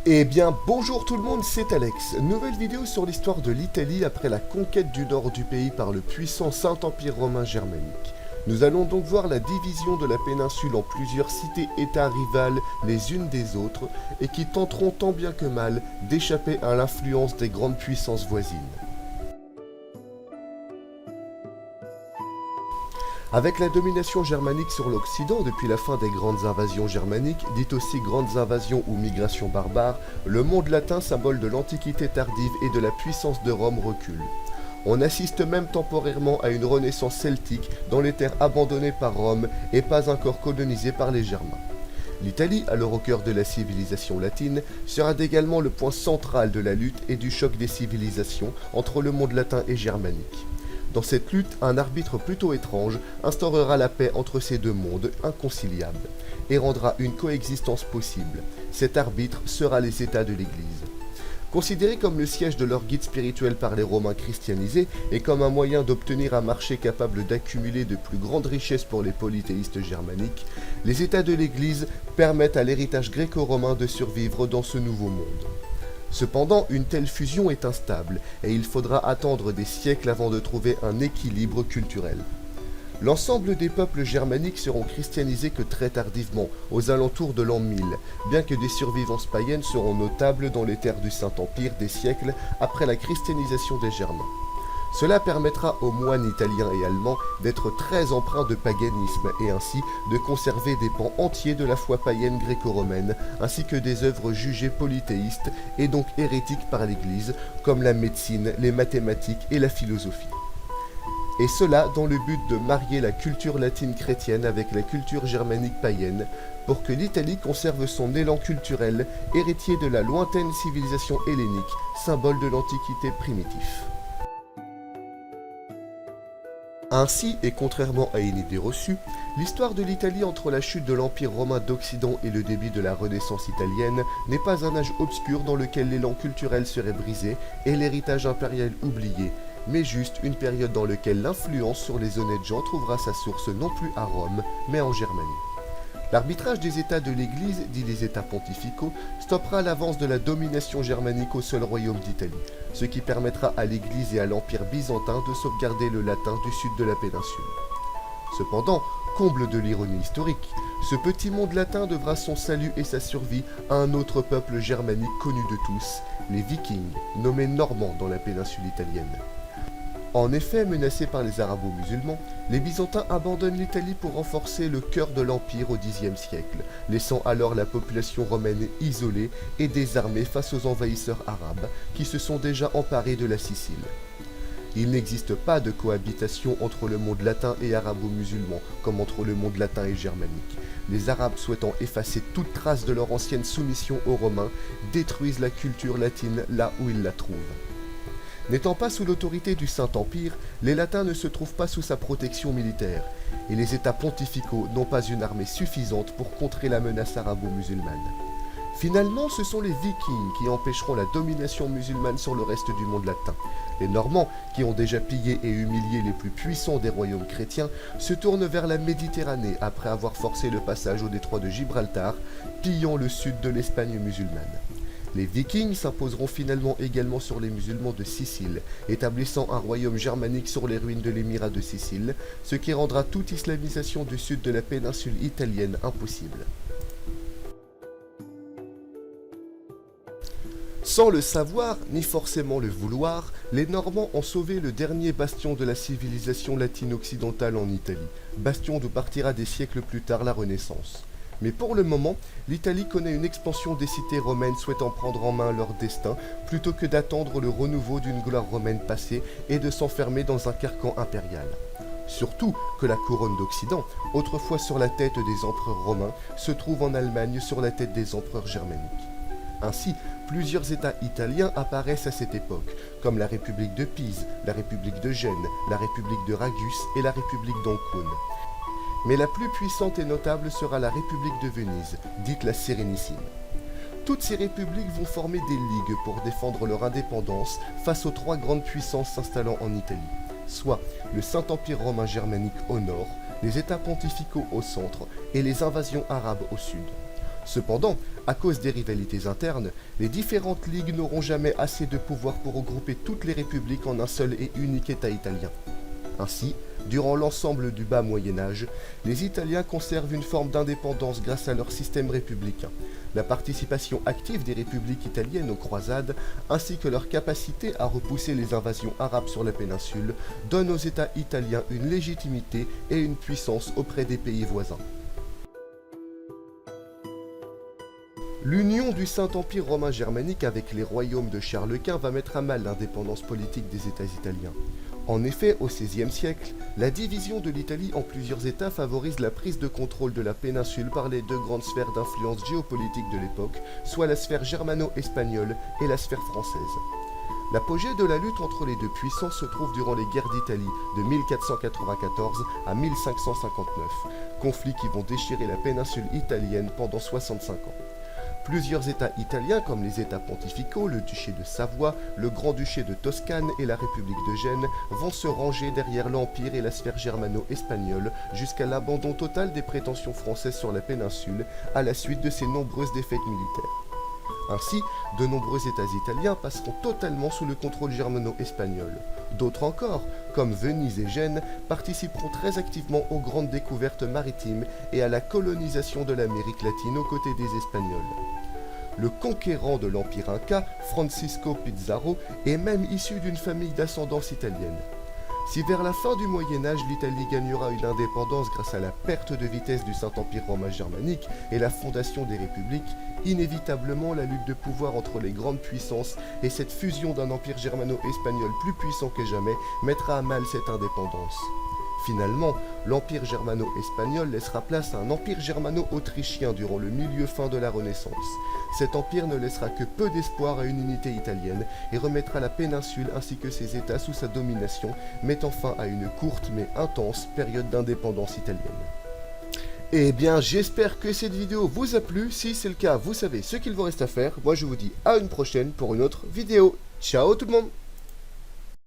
Eh bien, bonjour tout le monde, c'est Alex. Nouvelle vidéo sur l'histoire de l'Italie après la conquête du nord du pays par le puissant Saint-Empire romain germanique. Nous allons donc voir la division de la péninsule en plusieurs cités-États rivales les unes des autres et qui tenteront tant bien que mal d'échapper à l'influence des grandes puissances voisines. Avec la domination germanique sur l'Occident depuis la fin des grandes invasions germaniques, dites aussi grandes invasions ou migrations barbares, le monde latin, symbole de l'Antiquité tardive et de la puissance de Rome, recule. On assiste même temporairement à une renaissance celtique dans les terres abandonnées par Rome et pas encore colonisées par les Germains. L'Italie, alors au cœur de la civilisation latine, sera également le point central de la lutte et du choc des civilisations entre le monde latin et germanique. Dans cette lutte, un arbitre plutôt étrange instaurera la paix entre ces deux mondes inconciliables et rendra une coexistence possible. Cet arbitre sera les États de l'Église. Considérés comme le siège de leur guide spirituel par les Romains christianisés et comme un moyen d'obtenir un marché capable d'accumuler de plus grandes richesses pour les polythéistes germaniques, les États de l'Église permettent à l'héritage gréco-romain de survivre dans ce nouveau monde. Cependant, une telle fusion est instable et il faudra attendre des siècles avant de trouver un équilibre culturel. L'ensemble des peuples germaniques seront christianisés que très tardivement, aux alentours de l'an 1000, bien que des survivances païennes seront notables dans les terres du Saint-Empire des siècles après la christianisation des Germains. Cela permettra aux moines italiens et allemands d'être très empreints de paganisme et ainsi de conserver des pans entiers de la foi païenne gréco-romaine, ainsi que des œuvres jugées polythéistes et donc hérétiques par l'Église, comme la médecine, les mathématiques et la philosophie. Et cela dans le but de marier la culture latine chrétienne avec la culture germanique païenne, pour que l'Italie conserve son élan culturel, héritier de la lointaine civilisation hellénique, symbole de l'Antiquité primitive. Ainsi, et contrairement à une idée reçue, l'histoire de l'Italie entre la chute de l'Empire romain d'Occident et le début de la Renaissance italienne n'est pas un âge obscur dans lequel l'élan culturel serait brisé et l'héritage impérial oublié, mais juste une période dans laquelle l'influence sur les honnêtes gens trouvera sa source non plus à Rome, mais en Germanie. L'arbitrage des États de l'Église, dit les États pontificaux, stoppera l'avance de la domination germanique au seul royaume d'Italie, ce qui permettra à l'Église et à l'Empire byzantin de sauvegarder le latin du sud de la péninsule. Cependant, comble de l'ironie historique, ce petit monde latin devra son salut et sa survie à un autre peuple germanique connu de tous, les Vikings, nommés Normands dans la péninsule italienne. En effet, menacés par les arabo-musulmans, les Byzantins abandonnent l'Italie pour renforcer le cœur de l'Empire au Xe siècle, laissant alors la population romaine isolée et désarmée face aux envahisseurs arabes qui se sont déjà emparés de la Sicile. Il n'existe pas de cohabitation entre le monde latin et arabo-musulman, comme entre le monde latin et germanique. Les Arabes souhaitant effacer toute trace de leur ancienne soumission aux Romains, détruisent la culture latine là où ils la trouvent. N'étant pas sous l'autorité du Saint-Empire, les Latins ne se trouvent pas sous sa protection militaire, et les États pontificaux n'ont pas une armée suffisante pour contrer la menace arabo-musulmane. Finalement, ce sont les Vikings qui empêcheront la domination musulmane sur le reste du monde latin. Les Normands, qui ont déjà pillé et humilié les plus puissants des royaumes chrétiens, se tournent vers la Méditerranée après avoir forcé le passage au détroit de Gibraltar, pillant le sud de l'Espagne musulmane. Les Vikings s'imposeront finalement également sur les musulmans de Sicile, établissant un royaume germanique sur les ruines de l'émirat de Sicile, ce qui rendra toute islamisation du sud de la péninsule italienne impossible. Sans le savoir, ni forcément le vouloir, les Normands ont sauvé le dernier bastion de la civilisation latino-occidentale en Italie, bastion d'où partira des siècles plus tard la Renaissance. Mais pour le moment, l'Italie connaît une expansion des cités romaines souhaitant prendre en main leur destin, plutôt que d'attendre le renouveau d'une gloire romaine passée et de s'enfermer dans un carcan impérial. Surtout que la couronne d'Occident, autrefois sur la tête des empereurs romains, se trouve en Allemagne sur la tête des empereurs germaniques. Ainsi, plusieurs États italiens apparaissent à cette époque, comme la République de Pise, la République de Gênes, la République de Ragus et la République d'Ancône. Mais la plus puissante et notable sera la République de Venise, dite la Sérénissime. Toutes ces républiques vont former des ligues pour défendre leur indépendance face aux trois grandes puissances s'installant en Italie, soit le Saint-Empire romain germanique au nord, les États pontificaux au centre et les invasions arabes au sud. Cependant, à cause des rivalités internes, les différentes ligues n'auront jamais assez de pouvoir pour regrouper toutes les républiques en un seul et unique État italien. Ainsi, durant l'ensemble du bas Moyen-Âge, les Italiens conservent une forme d'indépendance grâce à leur système républicain, la participation active des républiques italiennes aux croisades, ainsi que leur capacité à repousser les invasions arabes sur la péninsule, donnent aux États italiens une légitimité et une puissance auprès des pays voisins. L'union du Saint-Empire romain germanique avec les royaumes de Charles Quint va mettre à mal l'indépendance politique des États italiens. En effet, au XVIe siècle, la division de l'Italie en plusieurs États favorise la prise de contrôle de la péninsule par les deux grandes sphères d'influence géopolitique de l'époque, soit la sphère germano-espagnole et la sphère française. L'apogée de la lutte entre les deux puissances se trouve durant les guerres d'Italie de 1494 à 1559, conflits qui vont déchirer la péninsule italienne pendant 65 ans. Plusieurs États italiens comme les États pontificaux, le duché de Savoie, le grand-duché de Toscane et la République de Gênes vont se ranger derrière l'Empire et la sphère germano-espagnole jusqu'à l'abandon total des prétentions françaises sur la péninsule à la suite de ces nombreuses défaites militaires. Ainsi, de nombreux États italiens passeront totalement sous le contrôle germano-espagnol. D'autres encore, comme Venise et Gênes, participeront très activement aux grandes découvertes maritimes et à la colonisation de l'Amérique latine aux côtés des Espagnols. Le conquérant de l'Empire Inca, Francisco Pizarro, est même issu d'une famille d'ascendance italienne. Si vers la fin du Moyen-Âge, l'Italie gagnera une indépendance grâce à la perte de vitesse du Saint-Empire romain germanique et la fondation des républiques, inévitablement la lutte de pouvoir entre les grandes puissances et cette fusion d'un empire germano-espagnol plus puissant que jamais mettra à mal cette indépendance. Finalement, l'empire germano-espagnol laissera place à un empire germano-autrichien durant le milieu-fin de la Renaissance. Cet empire ne laissera que peu d'espoir à une unité italienne et remettra la péninsule ainsi que ses États sous sa domination, mettant fin à une courte mais intense période d'indépendance italienne. Eh bien, j'espère que cette vidéo vous a plu. Si c'est le cas, vous savez ce qu'il vous reste à faire. Moi, je vous dis à une prochaine pour une autre vidéo. Ciao tout le monde!